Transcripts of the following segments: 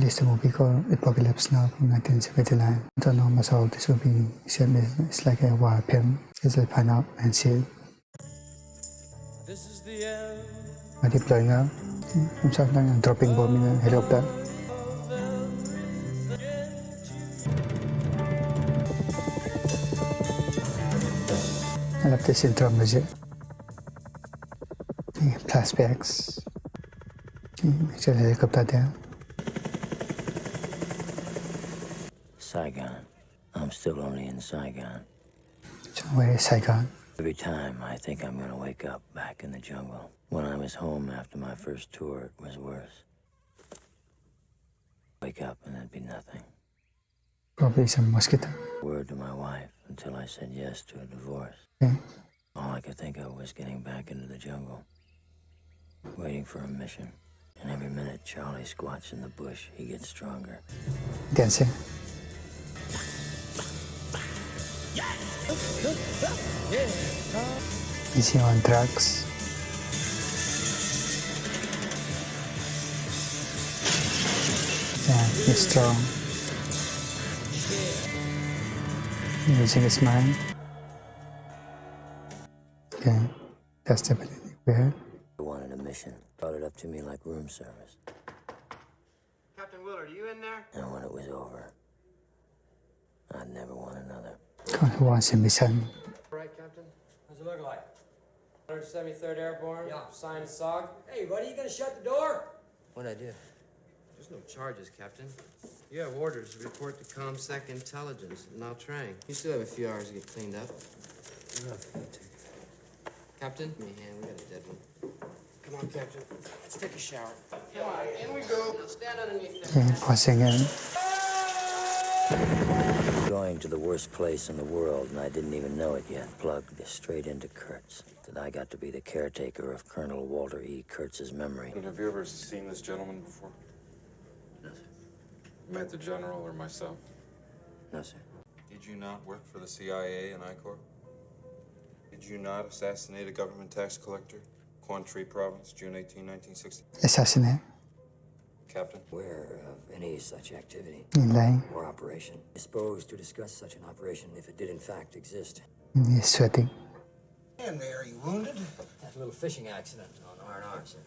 It is a movie called Apocalypse Now from 1979. I don't know much about this movie, except it's like a war film. As I find out and see it. I keep blowing up. I'm sorry, I'm dropping bomb in a helicopter. I love this intro music. Flashbacks. Actually, helicopter there. Saigon. I'm still only in Saigon. So where is Saigon? Every time I think I'm gonna wake up back in the jungle. When I was home after my first tour, it was worse. Wake up and there'd be nothing. Probably some mosquito. Word to my wife until I said yes to a divorce. Okay. All I could think of was getting back into the jungle, waiting for a mission. And every minute Charlie squats in the bush, he gets stronger. Dancing. Is he on drugs? Yeah, he's strong. Using his mind. Okay, that's definitely weird. I wanted a mission. Brought it up to me like room service. Captain Willard, are you in there? And when it was over, I'd never want another. God, who wants a mission? Right, Captain. What's it look like? 173rd Airborne. Yeah. Signed SOG. Hey, buddy, you gonna shut the door? What'd I do? There's no charges, Captain. You have orders to report to ComSec Intelligence, and I'll train. You still have a few hours to get cleaned up. Captain, give me a hand. We got a dead one. Come on, Captain. Let's take a shower. Come on, in we go. Now stand underneath there. Okay, pausing in. Going to the worst place in the world, and I didn't even know it yet. Plugged straight into Kurtz. That I got to be the caretaker of Colonel Walter E. Kurtz's memory. Have you ever seen this gentleman before? No, sir. Met the general or myself? No, sir. Did you not work for the CIA and I-Corps? Did you not assassinate a government tax collector? Quantry Province, June 18, 1960. Assassinate. Captain? Aware of any such activity In line. or operation. Disposed to discuss such an operation if it did in fact exist. He's sweating. And are you wounded? That little fishing accident on R&R, sir.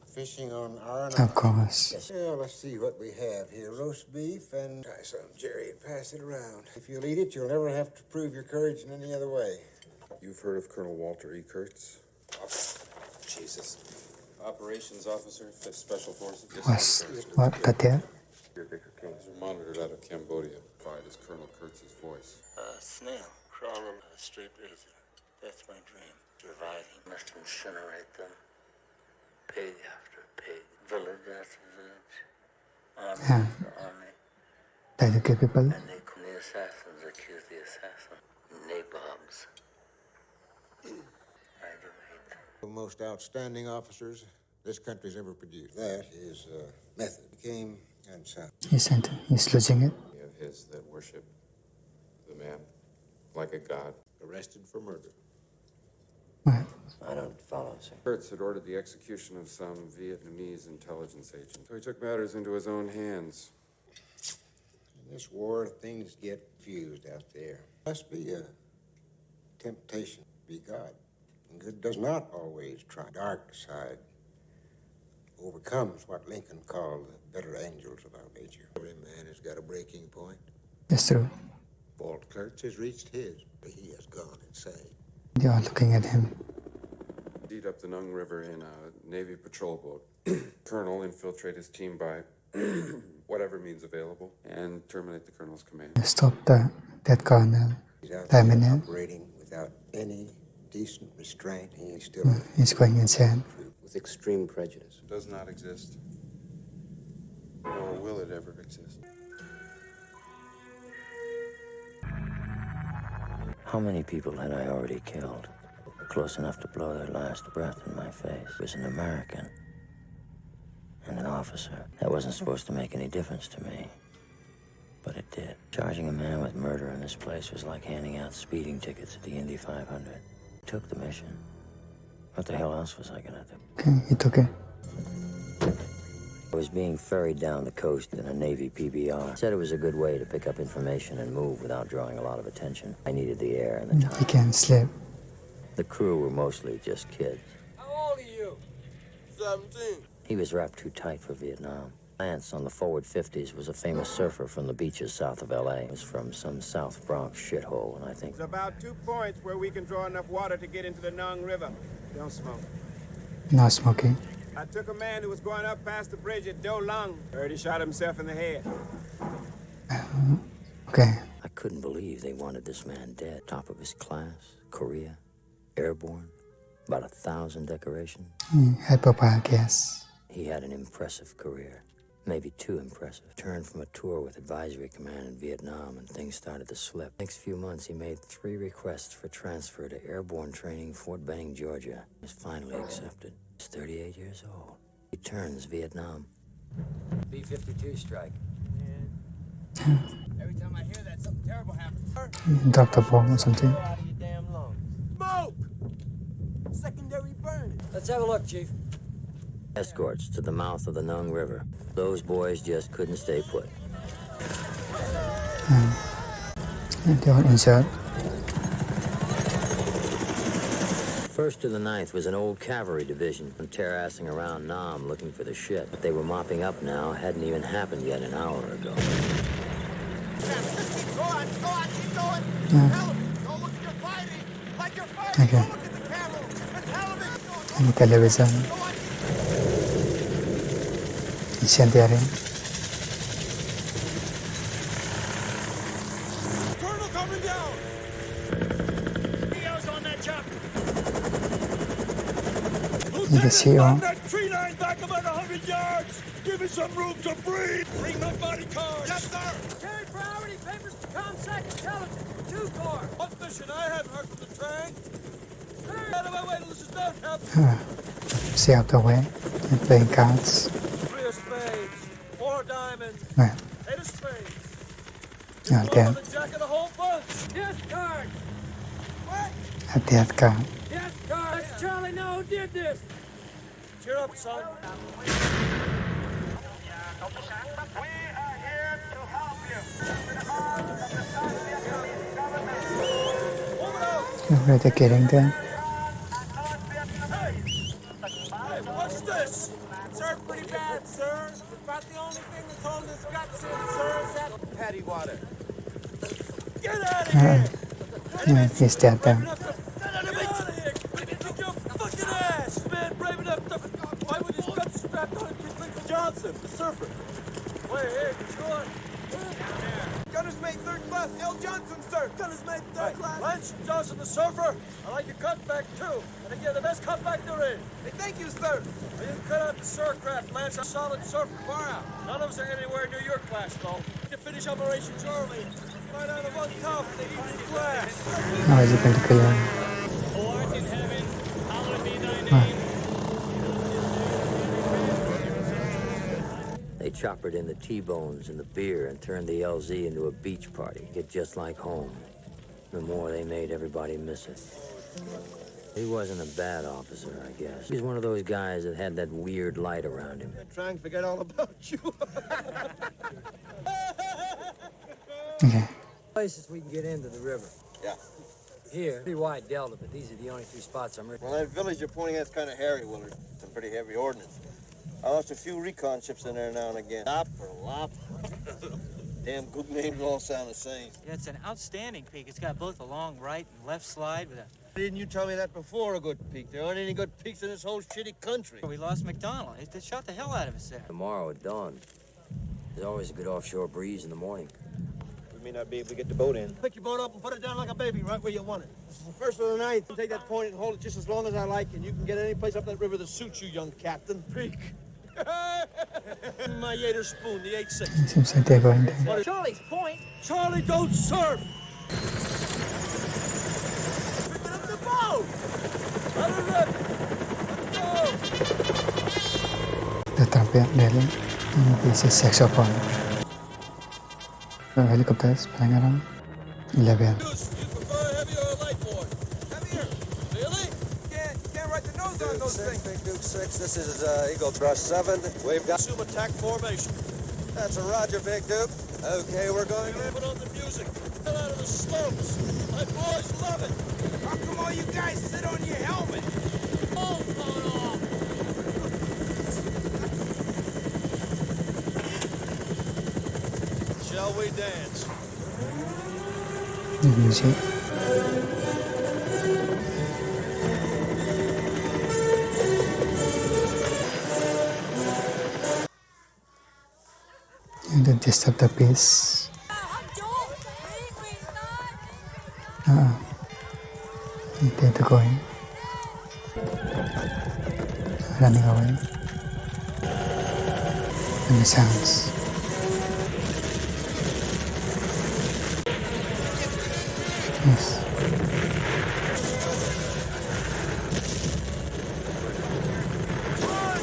Fishing on R&R? Of course. Yes, sir. Well, let's see what we have here. Roast beef and try some, Jerry, and pass it around. If you'll eat it, you'll never have to prove your courage in any other way. You've heard of Colonel Walter E. Kurtz? Jesus. Operations Officer, 5th Special Forces. What? That there? Caretaker Kings are monitored out of Cambodia. Fired as Colonel Kurtz's voice. Snail crawling straight with you. That's my dream. Dividing. Must incinerate them. Pig after pig. Village after village. Army after army. Try to kill people. And the assassins accuse the assassin. Nabobs. I do hate them. The most outstanding officers this country's ever produced. That is method. Came and sound. He's losing it. Of his that worship the man like a god. Arrested for murder. What? I don't follow, sir. Kurtz had ordered the execution of some Vietnamese intelligence agent. So he took matters into his own hands. In this war, things get fused out there. Must be a temptation to be God. And good does not always try. Dark side overcomes what Lincoln called the better angels of our nature. Every man has got a breaking point. That's true. Walt Kurtz has reached his, but he has gone insane. They are looking at him. Beat up the Nung River in a Navy patrol boat. Colonel infiltrate his team by whatever means available and terminate the colonel's command. Stop that colonel. He's out there Terminate. operating without any decent restraint. He's still He's going insane. With extreme prejudice. Does not exist. Nor will it ever exist. How many people had I already killed? Close enough to blow their last breath in my face. It was an American and an officer. That wasn't supposed to make any difference to me, but it did. Charging a man with murder in this place was like handing out speeding tickets at the Indy 500. Took the mission. What the hell else was I gonna do? Okay, he took it. I was being ferried down the coast in a Navy PBR. Said it was a good way to pick up information and move without drawing a lot of attention. I needed the air and the He time. can sleep. The crew were mostly just kids. How old are you? 17. He was wrapped too tight for Vietnam. Lance on the forward 50s was a famous surfer from the beaches south of L.A. He was from some South Bronx shithole, and I think... It's about 2 points where we can draw enough water to get into the Nung River. Don't smoke. No smoking. I took a man who was going up past the bridge at Do Lung. Heard he shot himself in the head. Okay. I couldn't believe they wanted this man dead. Top of his class, Korea, airborne, about 1,000 decorations. Hyperbole gas. He had an impressive career. Maybe too impressive. Turned from a tour with Advisory Command in Vietnam and things started to slip. Next few months, he made 3 requests for transfer to airborne training, Fort Benning, Georgia. He was finally accepted. He's 38 years old. He turns Vietnam. B-52 strike. Every time I hear that, something terrible happens. Dr. Bomb or something. Out of your damn lungs. Smoke! Secondary burn. Let's have a look, Chief. Escorts to the mouth of the Nung River. Those boys just couldn't stay put. They all insert. First to the 9th was an old cavalry division terrassing around Nam looking for the shit. What they were mopping up now hadn't even happened yet an hour ago. Go on, keep going. Yeah. Tell him. Don't look at your fighting. Like you're fighting. Okay. Don't look at the camera. The television. Any television. Go on. Incendiary. Colonel coming down. Leo's on that chopper. You can see all. That tree line back about 100 yards. Give me some room to breathe. Bring my body cars. Yes, sir. Carry priority papers to ComSec intelligence. 2 Corps. What mission? I haven't heard from the train. Sir, out of my way till this is done, Captain. Stay out the way. And playing cards. 3 of spades. 4 diamonds. Well, 8 of spades. a dead. The jack of the whole bunch. Yes, card. A dead card. Yes, card. Let's Charlie know who did this. Cheer up, son. Already getting there. Hey, what's this? Sir, pretty bad, sir. About the only thing that's holding us guts in, sir, is that patty water. Get out of here! Yeah, he's dead then. Get out of here! Kick your fucking ass! Man, brave enough to... Why would his guts strapped on him? Johnson, the surfer. Wait, here, sure. Gunner's mate 3rd class, L. Johnson, sir. Gunner's mate 3rd class. Lance Johnson, the surfer. I like your cutback, too. I think you're the best cutback there is. Hey, thank you, sir. Well, you cut out the surfcraft, Lance. A solid surfer. Far out. None of us are anywhere near your class, though. To finish Operation Charlie, find out of one tough in the evening class. How is it going to kill him? Who art in heaven, hallowed be thy name. They choppered in the T-bones and the beer and turned the LZ into a beach party. Get just like home. The more they made everybody miss it. He wasn't a bad officer, I guess. He's one of those guys that had that weird light around him. I'm trying to forget all about you. Okay. Places we can get into the river. Yeah. Here, pretty wide delta, but these are the only 2 spots I'm... Well, that village you're pointing at's kind of hairy, Willard. Some pretty heavy ordnance. I lost a few recon ships in there now and again. Lop or Lop. Damn gook names all sound the same. Yeah, it's an outstanding peak. It's got both a long right and left slide with a... Why didn't you tell me that before, a good peak? There aren't any good peaks in this whole shitty country. We lost McDonald. They shot the hell out of us there. Tomorrow at dawn. There's always a good offshore breeze in the morning. We may not be able to get the boat in. Pick your boat up and put it down like a baby right where you want it. This is the first of the night. Take that point and hold it just as long as I like, and you can get any place up that river that suits you, young captain. Peak. My Yater spoon, the 8-6. It seems like they're going there. Charlie's Point? Charlie, don't surf! Pick up the boat! Let her rip! Let's go! The trumpet really. This is saxophone. Helicopters flying around. 11. You prefer heavy or a light board? Heavier. Really? You can't write the nose on those things. Big Duke 6, this is Eagle Thrust 7. We've got assume attack formation. That's a roger, Big Duke. Okay, we're going to put on the music. Get out of the slopes. My boys love it. How come all you guys sit on your helmet? Oh, going off. Shall we dance? Music. And then disturb the peace. They're going. Running away. And the sounds. Yes.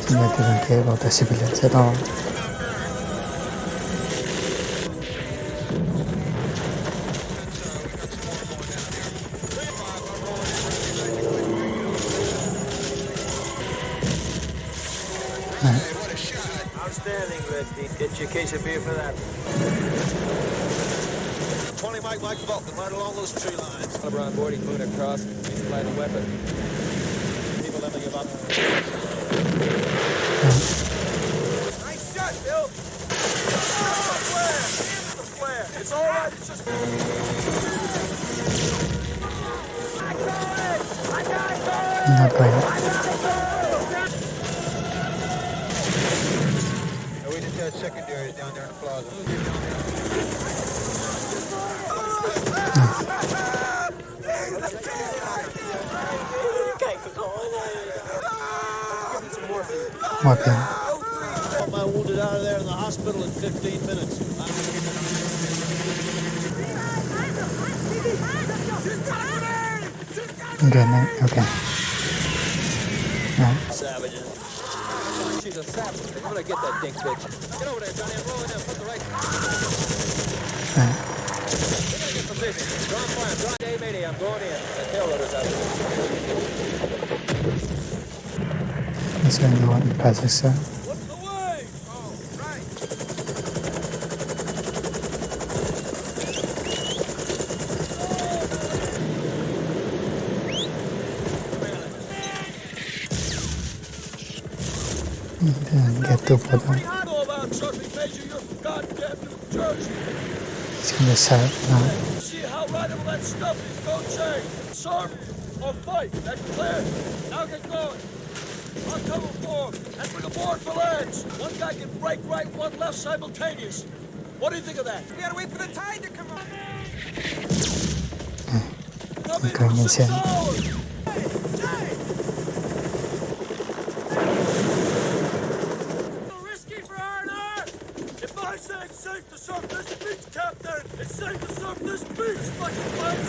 Seems like they don't care about the civilians at all. Outstanding, Red Dean. Get your case of beer for that. 20 Mike Vulcan, right along those tree lines. Caliber on board, he's moving across. He's supplying the weapon. People never give up. Nice shot, Bill. The flare. It's all right. It's just... Not going. We just got secondaries down there in the plaza. Morphine. My wounded out of there in the hospital in 15 minutes. Okay. Right. Savages. She's a savage. I'm gonna get that dink bitch. Get over there, Johnny. I'm rolling down. Put the right. Right. We gotta get position. Draw fire. Draw day, mayday. I'm going in. The tail rotor's out there. It's going to go in Kazakhstan. What's the way? Oh, right. And get to Poland. I know about surfing, Major. You're from goddamn New Jersey. It's going to start now. See how rideable that stuff is. Don't change. Surf or fight. That's clear. Now get going. I'll cover for him. And bring a board for lads. One guy can break right, one left simultaneous. What do you think of that? We gotta wait for the tide to come on. Come in for 6 hours. Risky for R&R. If I say it's safe to surf this beach, Captain, it's safe to surf this beach, fucking place.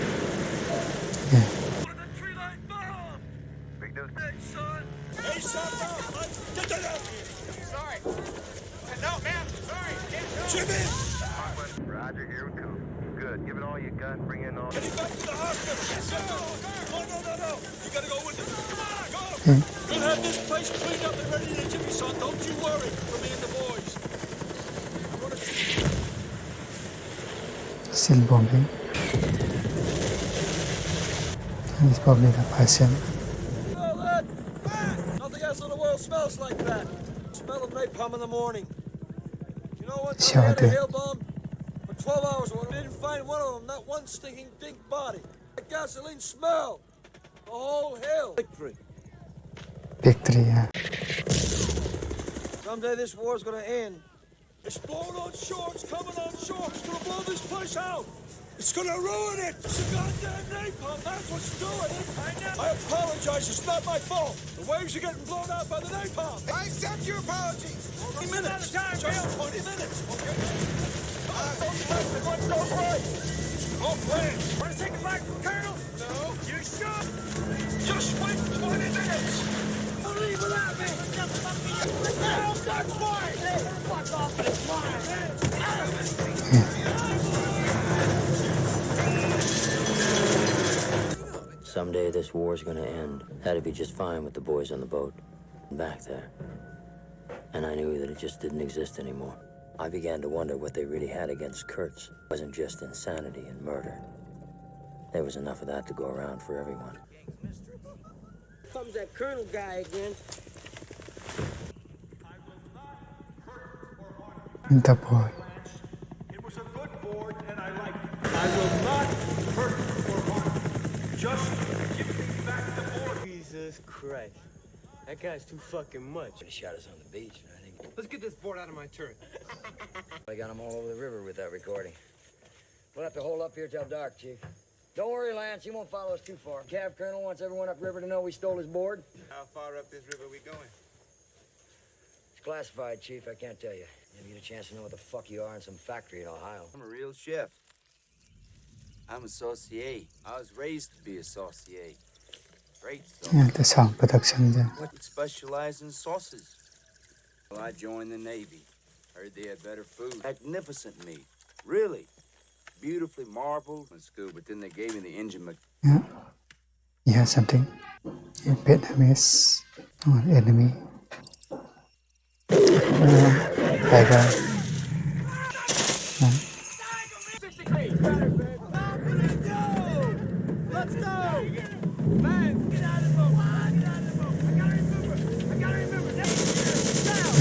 With a tree line bomb. Big news. Hey, son. Hey, son, get that out of here. Sorry. No, man, sorry. Can't go. Jimmy! Roger, here we go. Good. Give it all you got. Bring in all. Get him back to the hospital. Yes, sir. No. You gotta go with him. Come on, go. We'll have this place cleaned up and ready to Jimmy, son. Don't you worry. For me and the boys. Still bombing. He's probably the person. Nothing else in the world smells like that. Smell of napalm in the morning. You know what? Sure We had a do. hail bomb for 12 hours. We didn't find one of them. Not one stinking dink body. The gasoline smell. The whole hill. Victory. Victory, yeah. Someday this war's gonna end. It's blowing on shore. It's coming on shore. It's gonna blow this place out. It's gonna ruin it. It's a goddamn napalm. That's what's doing it. I apologize. It's not my fault. The waves are getting blown out by the napalm. I accept your apology. 20 minutes. Just 20 minutes. Okay. What's so right? Oh, plan. Want to take it back from Colonel? No. You should. Just wait 20 minutes. Don't leave without me. No, that's mine. Fuck off. It's mine. Someday this war's gonna end, that'd be just fine with the boys on the boat back there. And I knew that it just didn't exist anymore. I began to wonder what they really had against Kurtz. It wasn't just insanity and murder. There was enough of that to go around for everyone. Comes that colonel guy again. The boy. It was a good board, and I liked it. I will not hurt or harm. Just give me back the board. Jesus Christ. That guy's too fucking much. He shot us on the beach, and I think Let's get this board out of my turret. I got him all over the river with that recording. We'll have to hold up here till dark, Chief. Don't worry, Lance. He won't follow us too far. Cav Colonel wants everyone upriver to know we stole his board. How far up this river we going? It's classified, Chief. I can't tell you. Maybe you get a chance to know what the fuck you are in some factory in Ohio. I'm a real chef. I'm a saucier. I was raised to be a saucier. Great sauce. Yeah, the sound production there. What specialize in sauces? Well, I joined the Navy. Heard they had better food. Magnificent meat. Really. Beautifully marbled in school, but then they gave me the engine. Yeah. You have something. In Vietnamese. Oh, enemy. Tiger. Let's go! Man, get out of the boat! Get out of the boat! I gotta remember!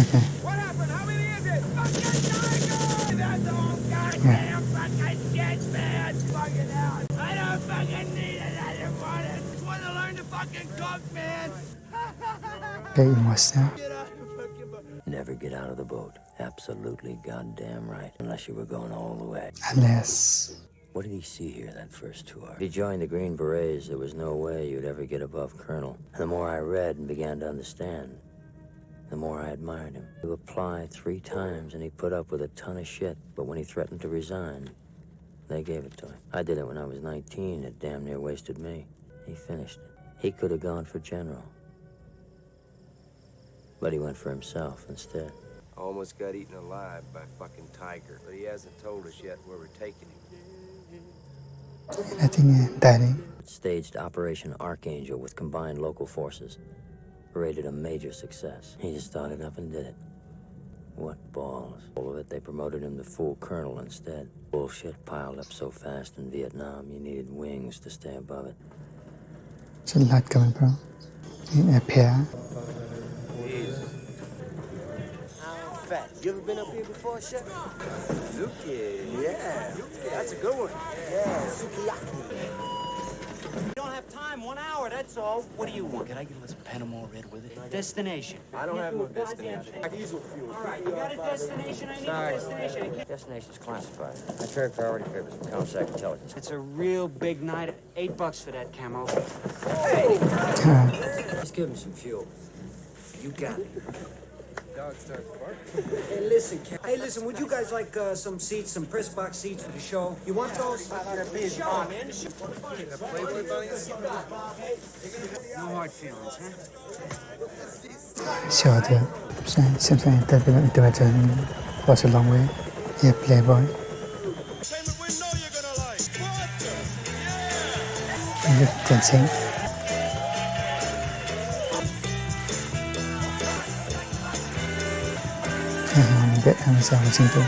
Okay. What happened? How many is it? Fucking tiger! That's all goddamn fucking shit, man! Fucking out! I don't fucking need another one! I just want to learn to fucking cook, man! Very emotional. Get out of the fucking boat! Never get out of the boat. Absolutely goddamn right. Unless you were going all the way. Unless. What did he see here that first 2 hours? If he joined the Green Berets, there was no way you'd ever get above Colonel. And the more I read and began to understand, the more I admired him. He applied 3 times and he put up with a ton of shit. But when he threatened to resign, they gave it to him. I did it when I was 19. It damn near wasted me. He finished it. He could have gone for general. But he went for himself instead. Almost got eaten alive by fucking tiger, but he hasn't told us yet where we're taking him. I think Danny. Staged Operation Archangel with combined local forces. Rated a major success. He just started up and did it. What balls. All of it, they promoted him to full colonel instead. Bullshit piled up so fast in Vietnam, you needed wings to stay above it. There's a lot coming from. In a pair. Fat. You ever been up here before, Chef? Zuki, yeah. That's a good one. Yeah, sukiyaki. We don't have time, 1 hour, that's all. What do you want? Can I get a little Panama red with it? Destination. I don't have no destination. Diesel fuel. All right, you got a destination? I need a destination. Destination's classified. My trade priority papers from ComSec intelligence. It's a real big night. $8 for that camo. Let's give him some fuel. You got it. Dog starts barking. Hey, listen, would you guys like some seats, some press box seats for the show? You want those? Show, man. No hard feelings, huh? Sure, the sometimes intervention was a long way. Yeah, Playboy. Entertainment we know you're gonna like. Vodka! Yeah! Dancing. Biết làm sao mà sinh tồn.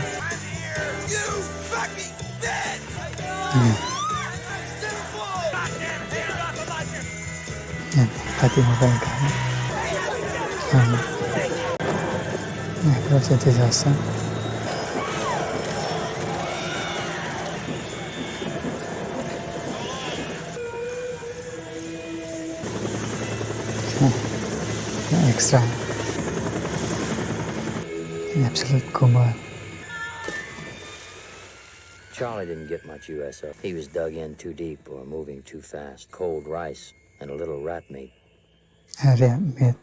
Phải tìm một vài cái. Này, đó sẽ thế giờ sao? Extra. Absolute coma. Charlie didn't get much USO. He was dug in too deep or moving too fast. Cold rice and a little rat meat. Rat meat.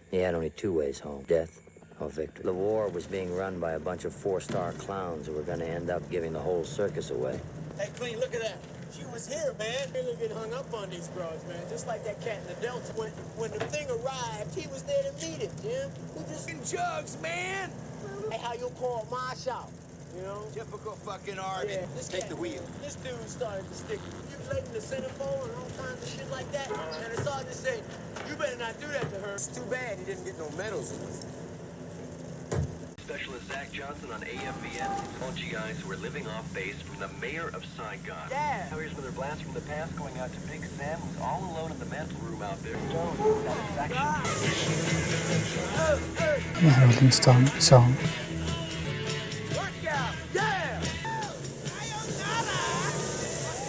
He had only 2 ways home, death or victory. The war was being run by a bunch of 4-star clowns who were going to end up giving the whole circus away. Hey, Clean, look at that. She was here, man. Really get hung up on these broads, man. Just like that cat in the Delta. When the thing arrived, he was there to meet it, Jim. He just in jugs, man. Hey, how you call my shop? You know? Typical fucking army. Yeah, Take the wheel. This dude started to stick you played in the centerfold and all kinds of shit like that. And it started to say, you better not do that to her. It's too bad he didn't get no medals. Specialist Zach Johnson on AFBN. All GIs who are living off base from the mayor of Saigon. Yeah. Now here's another blast from the past going out to Big Sam, who's all alone in the mantle room out there. Rolling Stone song.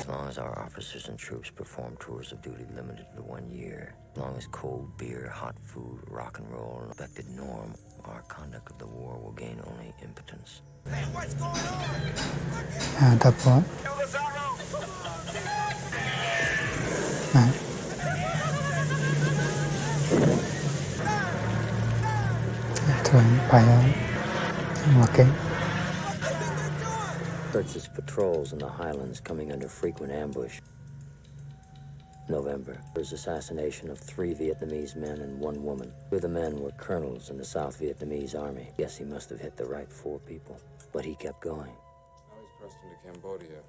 As long as our officers and troops perform tours of duty limited to 1 year, as long as cold beer, hot food, rock and roll are an expected norm, our conduct of the war will gain only impotence. Hey, what's going on? Tapos, ito yung payaw. Okay. Kurtz's patrols in the highlands coming under frequent ambush. November, his assassination of 3 Vietnamese men and 1 woman. 2 of the men were colonels in the South Vietnamese army. Guess he must have hit the right 4 people. But he kept going. Now he's crossed into Cambodia.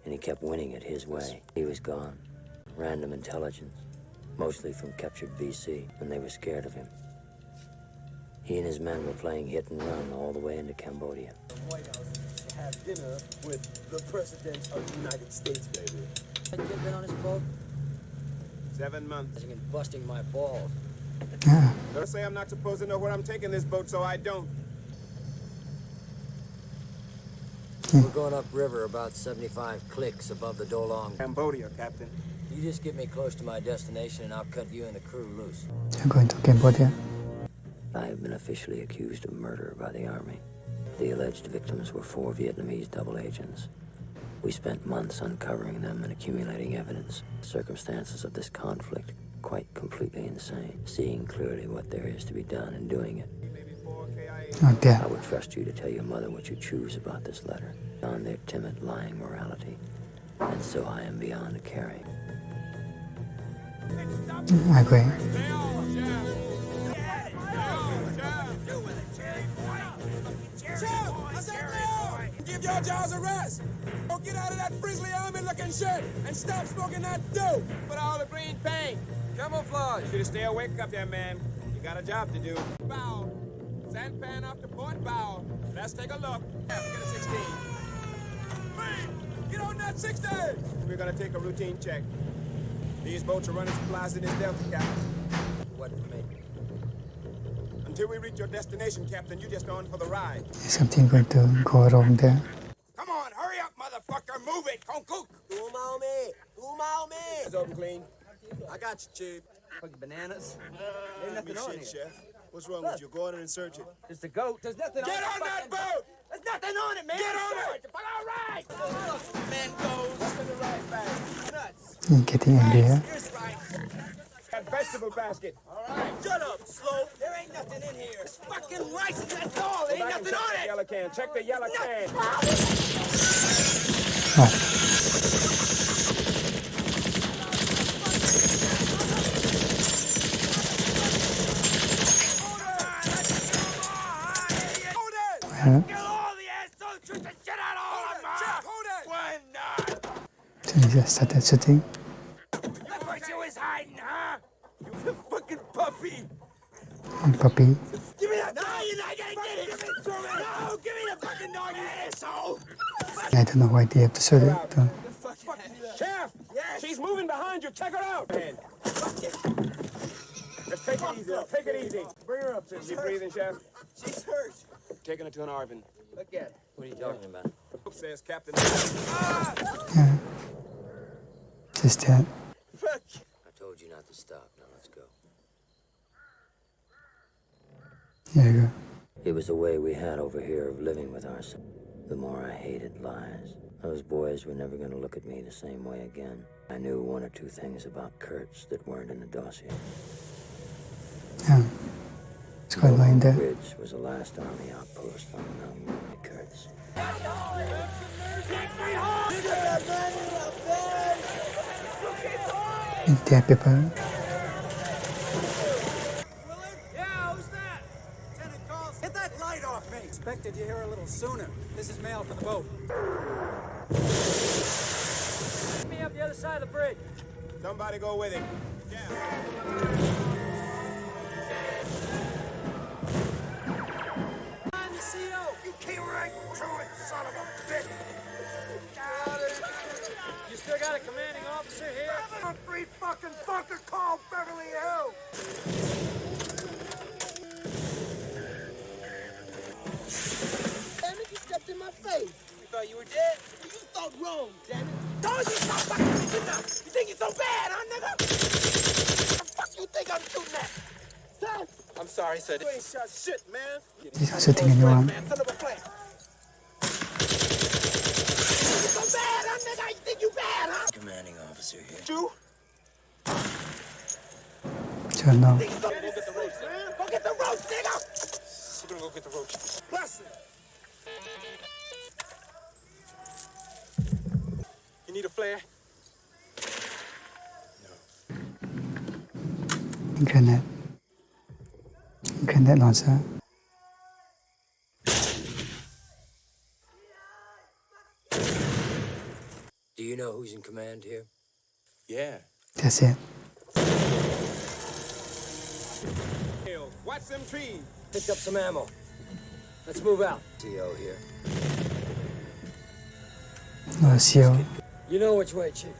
And he kept winning it his way. He was gone. Random intelligence. Mostly from captured VC, and they were scared of him. He and his men were playing hit and run all the way into Cambodia. The White House to have dinner with the President of the United States, baby. Have you been on this boat? 7 months. Been busting my balls. Yeah. Don't say I'm not supposed to know where I'm taking this boat, so I don't. We're going upriver about 75 clicks above the Dolong. Cambodia, Captain. You just get me close to my destination and I'll cut you and the crew loose. You're going to Cambodia. I have been officially accused of murder by the Army. The alleged victims were 4 Vietnamese double agents. We spent months uncovering them and accumulating evidence. The circumstances of this conflict, quite completely insane. Seeing clearly what there is to be done and doing it. Oh dear. I would trust you to tell your mother what you choose about this letter, on their timid, lying morality. And so I am beyond caring. I agree. Give your jaws a rest. Go get out of that Frizzly Army-looking shit and stop smoking that dope. Put all the green paint. Camouflage. You stay awake up there, man. You got a job to do. Bow. Sandpan off the port bow. Let's take a look. Get a 16. Get on that 60. We're gonna take a routine check. These boats are running supplies in this delta, Captain. What for me? Until we reach your destination, Captain, you just on for the ride. Is something going to go wrong there? Come on, hurry up, motherfucker. Move it. Kong Kook. It's open clean. I got you, Chief. Fucking bananas. There's Nothing nothing on shit, here. Chef. What's wrong with you? Go on in and search it. It's the goat. There's nothing on it. Get on that boat! There's nothing on it, man. Get on it! All right. Man goes to the right back. Nuts. You're getting India. Here's right. That vegetable basket. All right. Shut up, Slow. There ain't nothing in here. It's fucking rice and that's all. There ain't Go back and nothing check on the it. yellow can. Check the yellow can. Well, Kill all the assholes. Shoot the shit out of all of them. Why not? so he just started shooting. That's where she was hiding, huh? You fucking puppy. And puppy. Give me that. No, you're not gonna get it. No, give me the fucking dog, you asshole. I don't know why they have to shoot it. Though. Chef! Yes. She's moving behind you. Check her out. Man. Let's take it easy. Take it easy. Bring her up, Sis. You breathing, Chef? She's hurt. Taking her to an Arvin. Look at it. What are you talking about? Says Captain. Yeah. Just that. Fuck. I told you not to stop. Now let's go. There you go. It was the way we had over here of living with ourselves. The more I hated lies. Those boys were never going to look at me the same way again. I knew 1 or 2 things about Kurtz that weren't in the dossier. Yeah. It's going on there. Ridge was the last army outpost on the mountain by Kurtz. India people. Yeah, who's that? Lieutenant calls. Get that light off me. Expected you here a little sooner. This is mail for to the boat. Meet me up the other side of the bridge. Somebody go with him. Find the CO. You came right through it, son of a bitch. You still got a commanding officer here? A free fucking fucker called Beverly Hills. Damn it, you stepped in my face. You thought you were dead? You thought wrong, damn it. Don't you stop fucking thinking now. You think you're so bad, huh, nigga? The fuck you think I'm shooting at? Son? I'm sorry, sir. You ain't shot shit, man. He's not shooting anyone. Man, son of a flag. You so bad, huh, nigga? You think you bad, huh? Commanding officer here. You? Sure, no. Go get the roach, man. Go get the roach, nigga. We're gonna go get the roach. Bless it. You need a flare? Grenade. Grenade launcher. Do you know who's in command here? Yeah. That's it. Watch them trees. Picked up some ammo. Let's move out. CO here. No seal. You know which way, Chief.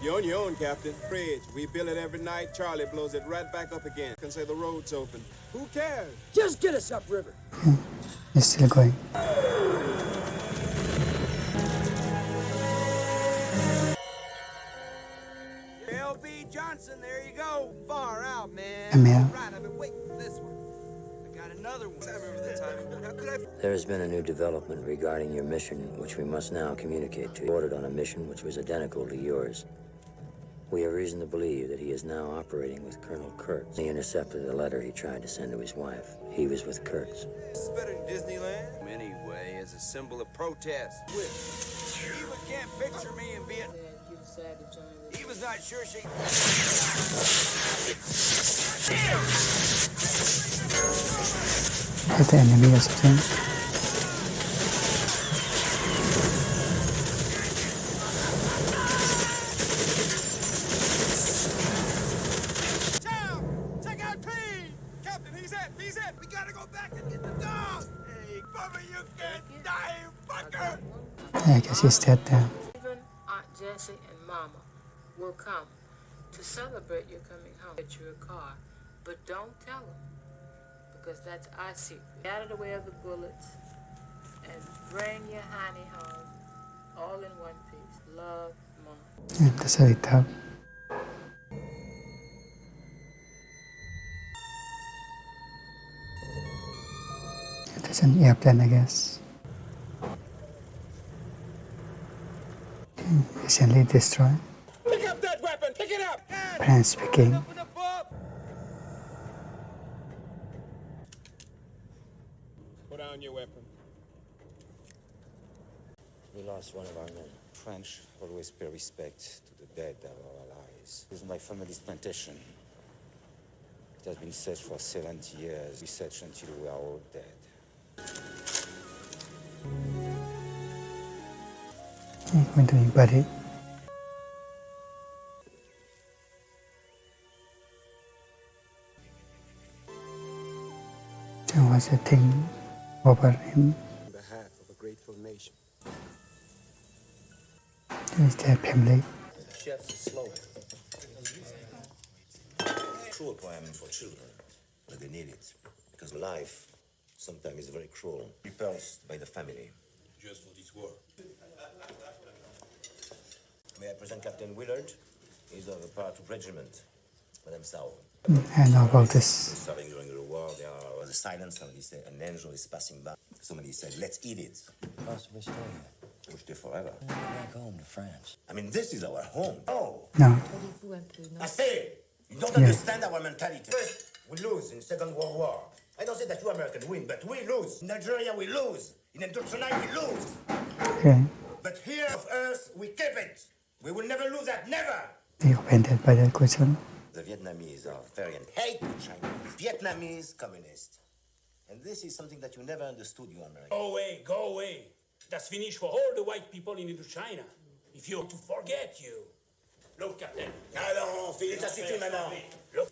You're on your own, Captain. Bridge. We build it every night. Charlie blows it right back up again. Can say the road's open. Who cares? Just get us upriver. It's still going. L.B. Johnson, there you go. Far out, man. I'm here. Right, I've been waiting for this one. I got another one. I remember the time. How could I... There has been a new development regarding your mission, which we must now communicate to you. Ordered on a mission which was identical to yours. We have reason to believe that he is now operating with Colonel Kurtz. He intercepted a letter he tried to send to his wife. He was with Kurtz. This is better than Disneyland. Anyway, as a symbol of protest. Eva can't picture me in Vietnam. He was not sure she... Hit the enemy or something. Check out clean! Captain, he's it! We gotta go back and get the dog! Hey, Bubba, you can't die, you fucker! Yeah, I guess he's dead there. Even Aunt Jessie and Mama will come to celebrate your coming home. Get you a car, but don't tell them, because that's our secret. Get out of the way of the bullets and bring your honey home, all in one piece. Love, Mom. Yeah, that's how it up. There's an airplane, I guess. Recently destroyed. Pick up that weapon! Pick it up! Plan speaking. Put down your weapon. We lost one of our men. French always pay respect to the dead of our allies. This is my family's plantation. It has been searched for 70 years. We searched until we are all dead. What are you doing, buddy? There was a thing over him. On behalf of a grateful nation. There's their family. Chef's slow. True requirement for children, but they need it. Because life sometimes is very cruel. Repulsed by the family. Just for this war. May I present Captain Willard? He's of a part of regiment. Madame Sao. I know about this. Serving during the war, there was a silence. Somebody said, an angel is passing by. Somebody said, let's eat it. Possibly stay here. We'll stay forever. Back home to France. I mean, this is our home. Oh! No. I say, you don't understand our mentality. First, we lose in Second World War. I don't say that you Americans win, but we lose. In Algeria, we lose. In Indochina, we lose. Okay. But here of Earth, we keep it. We will never lose that, never. Be offended by that question. The Vietnamese are very hate the Chinese. Vietnamese communist. And this is something that you never understood, you Americans. Go away, go away. That's finished for all the white people in Indochina. If you're to forget you. Look at them. Alors, Philippe, ça suffit maintenant. Look.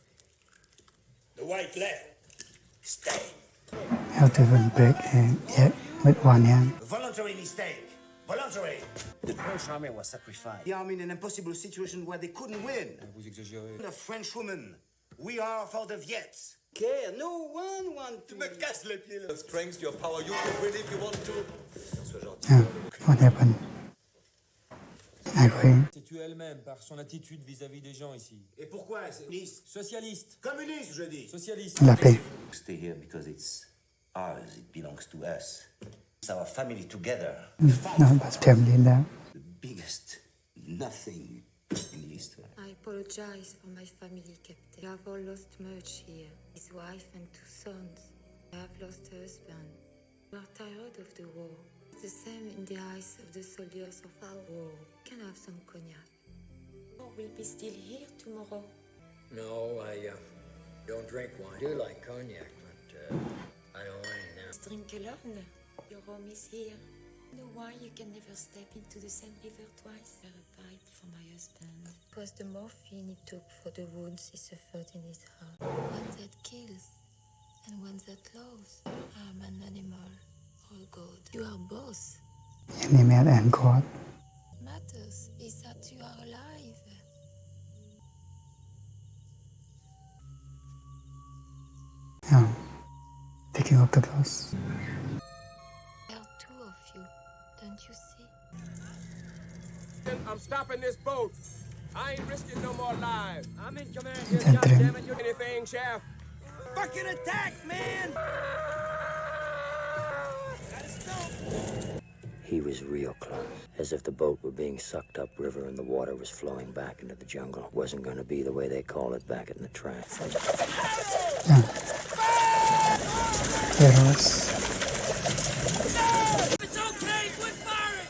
The white left. Stay. How to break and yet with one hand. Voluntary mistake. Voluntary. The French army was sacrificed. The army in an impossible situation where they couldn't win. Vous exagérez. The French woman. We are for the Viets. Care. No one wants to. Tu me casses les pieds, là. Your strength, your power, you can win if you want to. What happened? Agree. C'est tué elle-même par son attitude vis-à-vis des gens ici. Et pourquoi? Communiste. Socialiste. Communiste, je dis. Socialiste. Laughing. Stay here because it's ours. It belongs to us. It's our family together. No, but family now. The biggest nothing in history. I apologize for my family, Captain. We have all lost much here. His wife and 2 sons. I have lost a husband. We are tired of the war. It's the same in the eyes of the soldiers of our war. Can I have some cognac? We'll be still here tomorrow. No, I don't drink wine. I do like cognac, but I don't want any now. Just drink alone. Your home is here. You know why you can never step into the same river twice? I have a pipe for my husband. It was the morphine he took for the wounds he suffered in his heart. One that kills and one that loves. I'm an animal or a god. You are both. Animal and God. What matters is that you are alive. Taking off the gloves. There are 2 of you, don't you see? I'm stopping this boat. I ain't risking no more lives. I'm in command here, goddammit. You anything, Chef? Fucking attack, man! He was real close, as if the boat were being sucked upriver and the water was flowing back into the jungle. It wasn't going to be the way they call it back in the track. Heroes. It's okay, quit firing!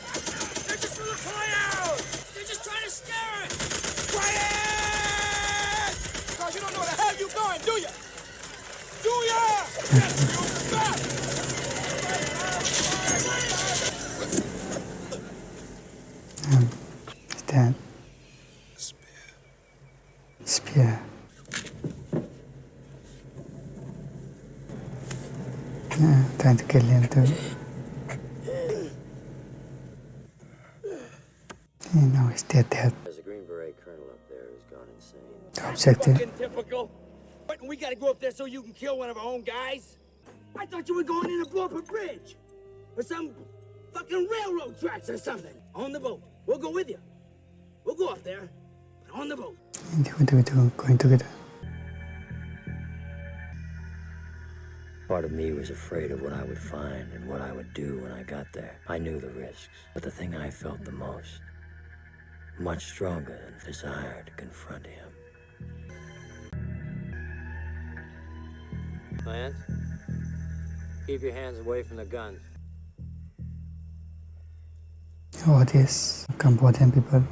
They're just gonna fly out! They're just trying to scare it! Quiet! Cause you don't know where the hell you going, do ya? Do ya? Yes, you stop! Is that? Spear. Trying to kill him too. No, he's dead. There's a Green Beret colonel up there who's gone insane. The objective. Fucking typical. What, we gotta go up there so you can kill one of our own guys? I thought you were going in to blow up a bridge. Or some fucking railroad tracks or something. On the boat. We'll go with you. We'll go up there, but on the boat. And what do we do going together? Part of me was afraid of what I would find and what I would do when I got there. I knew the risks, but the thing I felt the most, much stronger than desire to confront him. Lance, keep your hands away from the guns. Oh, this Cambodian people.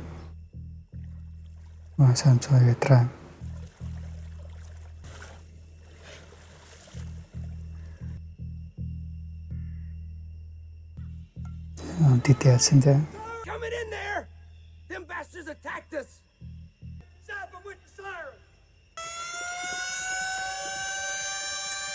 Some sort of tribe. Details in there. Coming in there! Them bastards attacked us! Stop them with the siren!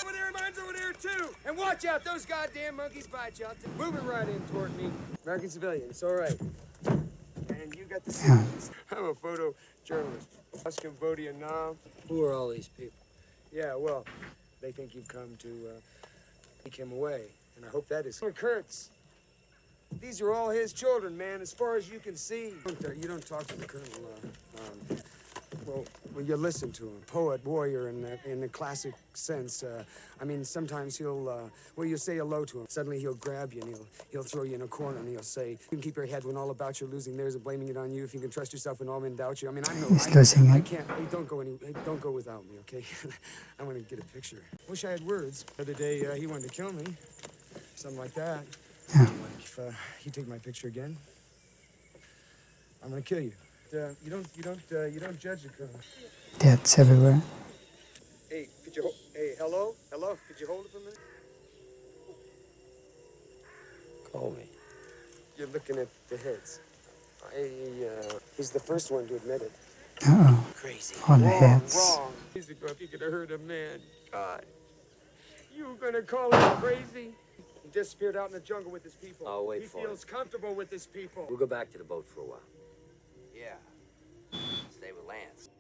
Over there, mine's over there too! And watch out, those goddamn monkeys bite you. Moving right in toward me. American civilians, all right. And you got the signals. I'm a photojournalist. Us Cambodia now. Who are all these people? Yeah, well, they think you've come to take him away. And I hope that is Kurtz. These are all his children, man, as far as you can see. You don't talk to the colonel, well, you listen to him. Poet, warrior, in the classic sense. I mean, sometimes he'll, you'll say hello to him. Suddenly he'll grab you and he'll throw you in a corner and he'll say, you can keep your head when all about you're losing theirs and blaming it on you. If you can trust yourself when all men doubt you. I mean, I know. He's losing it. I can't. Hey, don't go without me, okay? I want to get a picture. Wish I had words. The other day, he wanted to kill me. Something like that. Yeah. If you take my picture again, I'm gonna kill you. You don't judge the colonel. Deaths everywhere. Hey, hello, could you hold it for a minute? told me. You're looking at the heads. He's the first one to admit it. Uh-oh. Crazy. On the Wrong, heads. wrong. Years ago, if you could have hurt a man, God, you were gonna call him crazy? He disappeared out in the jungle with his people. I'll wait he for feels comfortable with his people. We'll go back to the boat for a while. Yeah. Stay with Lance.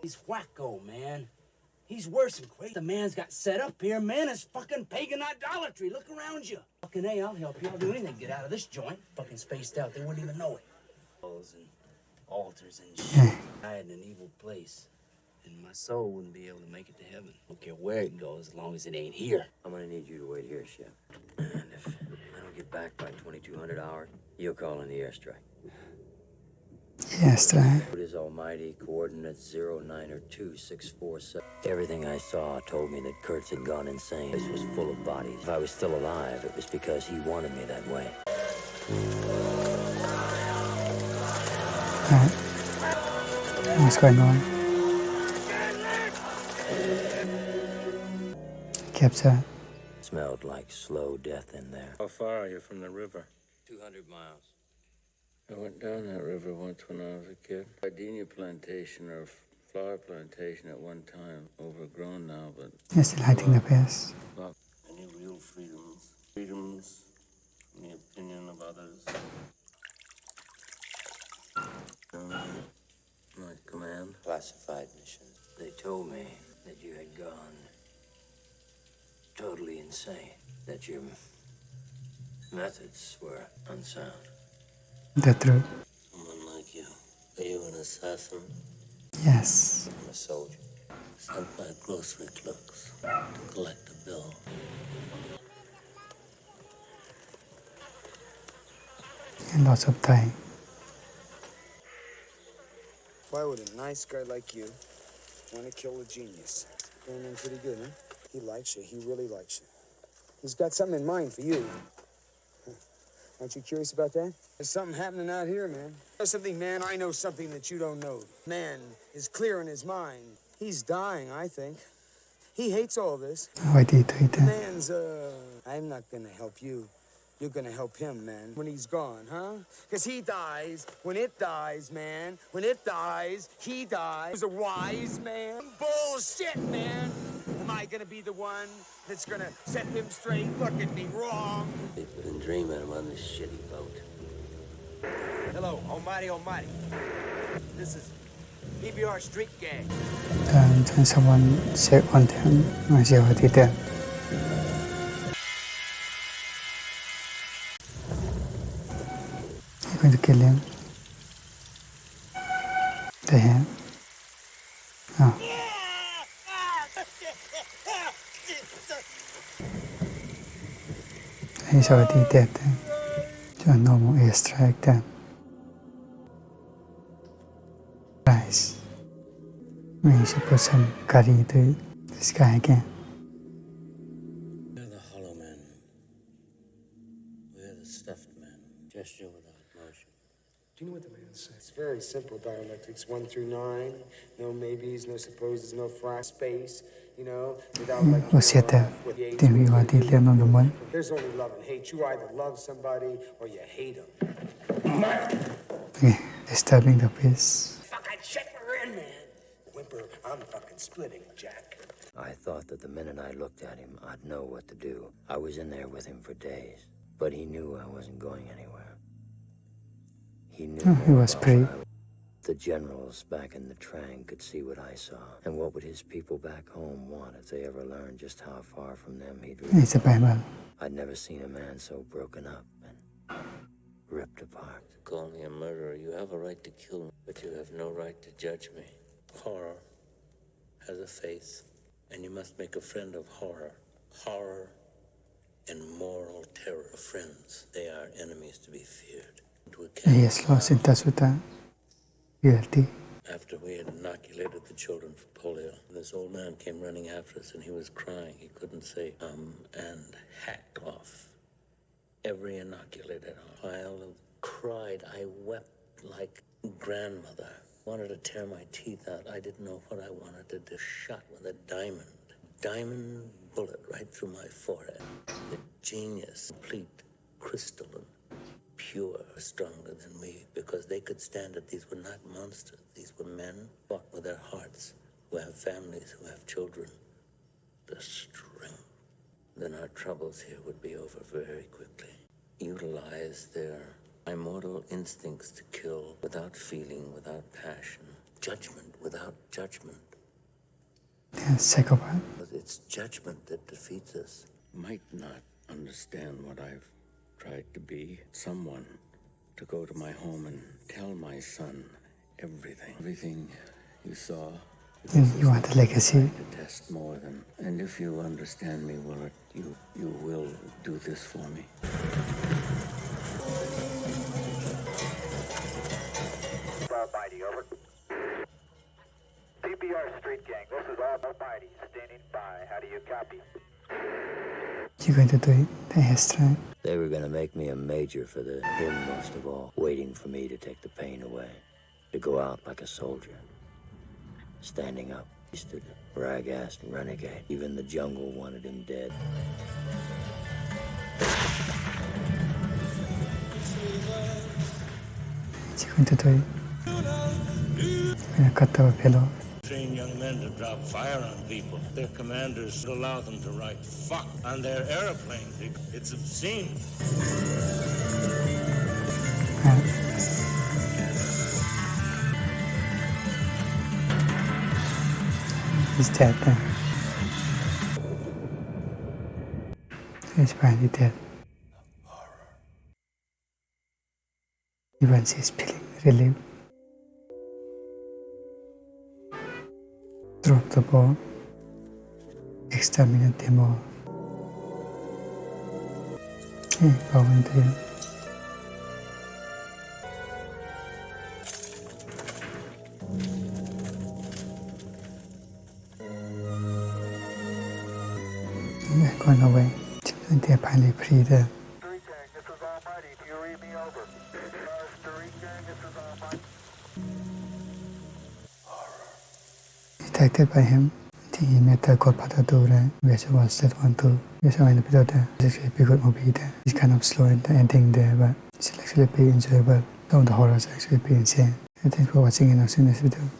He's wacko, man. He's worse than crazy. The man's got set up here, man. It's fucking pagan idolatry. Look around you. Fucking A, I'll help you. I'll do anything to get out of this joint. Fucking spaced out. They wouldn't even know it. And altars and shit. I had an evil place. And my soul wouldn't be able to make it to heaven. Don't care where it goes as long as it ain't here. I'm gonna need you to wait here, Chef. And if I don't get back by 2200 hours, you'll call in the airstrike. Yes, right. It is almighty, coordinates 092647. Everything I saw told me that Kurtz had gone insane. This was full of bodies. If I was still alive, it was because he wanted me that way. Alright. What's going on? Capture. Smelled like slow death in there. How far are you from the river? 200 miles. I went down that river once when I was a kid. Gardenia plantation or flower plantation at one time. Overgrown now, but... You're still hiding the pass. Any real freedoms? Freedoms in the opinion of others. My command. Classified mission. They told me that you had gone totally insane. That your methods were unsound. The truth. Someone like you. Are you an assassin? Yes. I'm a soldier. Sent by grocery clerks to collect a bill. And lots of time. Why would a nice guy like you want to kill a genius? Going in pretty good, huh? He likes you. He really likes you. He's got something in mind for you. Aren't you curious about that? There's something happening out here, man. You know something, man? I know something that you don't know. Man is clear in his mind. He's dying, I think. He hates all this. Why did you do that? Man's, I'm not gonna help you. You're gonna help him, man, when he's gone, huh? Because he dies when it dies, man. When it dies, he dies. He's a wise man. Bullshit, man. Am I gonna be the one that's gonna set him straight? Look at me, wrong. They put a dream at him on this shitty boat. Hello, Almighty, Almighty. This is PBR Street Gang. And someone said on them, I see what he did. You're going to kill him. The hand. Oh. He's already dead then. So no more airstrike then. Nice. We should put some curry to this guy again. We're the hollow men. We're the stuffed men. Gesture without motion. Do you know what the man says? It's very simple dialectics, 1 through 9. No maybes, no supposes, no fry space. You know, without like. We'll set that. Then we are dealing on the one. There's only love and hate. You either love somebody or you hate them. Okay, disturbing the peace. Fucking shit, we're in, man. Whimper, I'm fucking splitting, Jack. I thought that the minute I looked at him, I'd know what to do. I was in there with him for days, but he knew I wasn't going anywhere. He knew He was pretty. The generals back in the Trang could see what I saw, and what would his people back home want if they ever learned just how far from them he'd really It's a Bible. I'd never seen a man so broken up and ripped apart. Call me a murderer. You have a right to kill me, but you have no right to judge me. Horror has a face, and you must make a friend of horror. Horror and moral terror are friends. They are enemies to be feared. He has lost in touch with the reality. After we had inoculated the children for polio, this old man came running after us, and he was crying. He couldn't say, and hacked off every inoculated while I cried. I wept like grandmother. Wanted to tear my teeth out. I didn't know what I wanted to do. Shot with a diamond. diamond bullet right through my forehead. The genius, complete, crystalline, pure, stronger than me, because they could stand it. These were not monsters. These were men fought with their hearts, who have families, who have children. The strength. Then our troubles here would be over very quickly. Utilize their immortal instincts to kill without feeling, without passion. Judgment without judgment. Psychopath. It's judgment that defeats us. Might not understand what I've tried to be. Someone to go to my home and tell my son everything. Everything you saw. You want a legacy. To test more than. And if you understand me, Willard, you will do this for me. Almighty, over. PBR Street Gang, this is Almighty, standing by. How do you copy? You're going to do it, the hairstyle. They were going to make me a major for him most of all, waiting for me to take the pain away, to go out like a soldier, standing up. He stood rag-assed renegade. Even the jungle wanted him dead. You're going to do it. You're going to cut our pillow. Train young men to drop fire on people. Their commanders allow them to write fuck on their airplanes. It's obscene. He's dead then. He's finally dead. Even she's feeling relief. Drop the ball. Exterminate them all. Okay, bow into you. They're going away. They're finally free there. Detected by him, he met the Godfather 2, which was that one too. Yes, I went to there. It's actually a pretty good movie there. It's kind of slow in the ending there, but it's actually pretty enjoyable. Some of the horrors are actually pretty insane. Thanks for watching and I'll see you in this video.